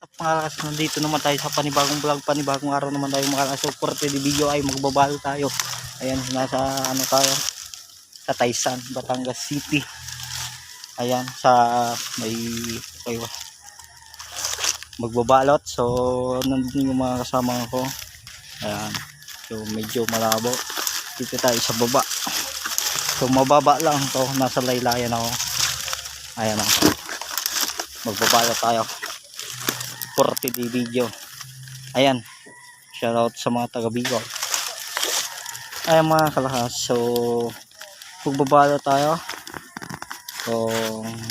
Pangalakas, nandito naman tayo sa panibagong vlog, panibagong araw naman tayo mga so for the video ay magbabalo tayo. Ayan, nasa ano tayo, sa Taysan, Batangas City. Ayan, sa may okay, magbabalot. So nandun yung mga kasama ko. Ayan, so medyo malabo. Dito tayo sa baba. So mababa lang to, nasa laylayan ako. Ayan o, magbabalot tayo. 40 video. Ayan, shoutout sa mga taga Bicol. Ayan mga kalahas, so pagbabalo tayo. So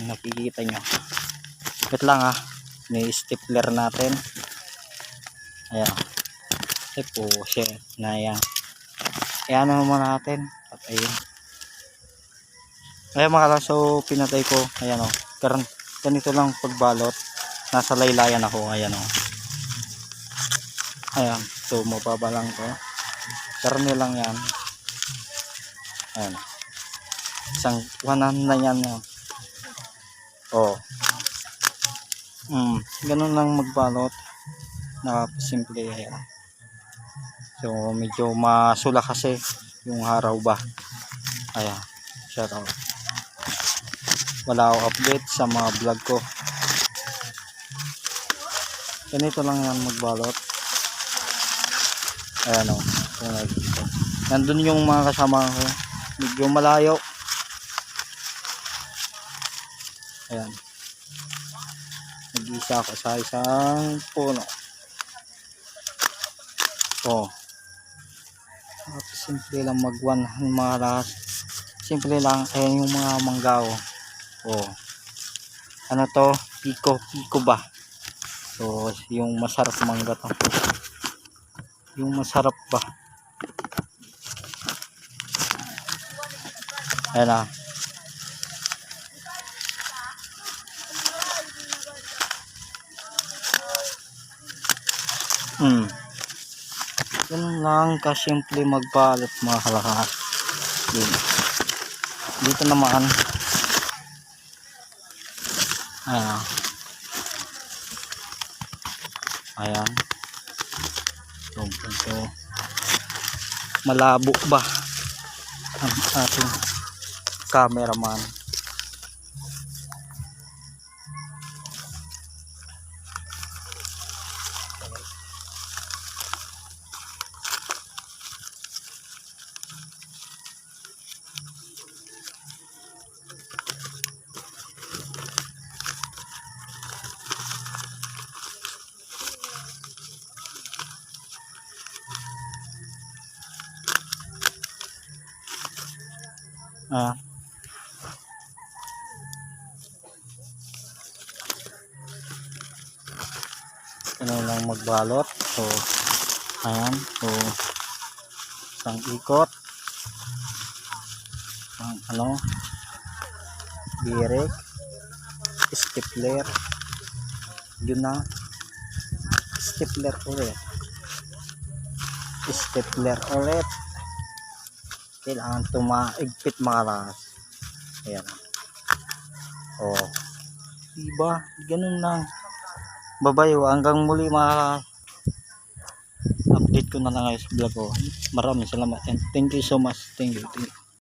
nakikita nyo, wait lang ha, may stapler natin. Ayan, po share na yan. Ayan naman natin. At ayun, ayan mga kalahas, so pinatay ko. Ayan o, ganito lang pagbalot. Nasa laylayan ako. Ayan o, ayan, so mababa lang to, karne lang yan. Ayan, isang 100 na yan. Oh, ganun lang magbalot, nakasimple. Ayan, so medyo masula kasi yung haraw ba. Ayan, shout out. Wala ako update sa mga vlog ko. Ganito lang yan magbalot. Ayan o, nandun yung mga kasama ko, medyo malayo. Ayan, nag-isa ako sa isang puno. Oh, simple lang mag-one mga lahat. Simple lang. Ayan yung mga manggaw. Oh, ano to, piko ba. So yung masarap mangga to, yung masarap ba. Ayan na. Ganun lang kasimple magbalot mga kalahas. Dito naman, ayan, ayan. So malabo ba ang ating cameraman. Ano lang magbalot. So ayan, so isang ikot, ang ano, direct stapler, yun na, stapler ulit, kailangan tumaigpit mga lakas. Ayan, oh, diba, ganun lang. Babayo, hanggang muli mga update ko na lang ngayon sa vlog ko. Maraming salamat and thank you so much. Thank you.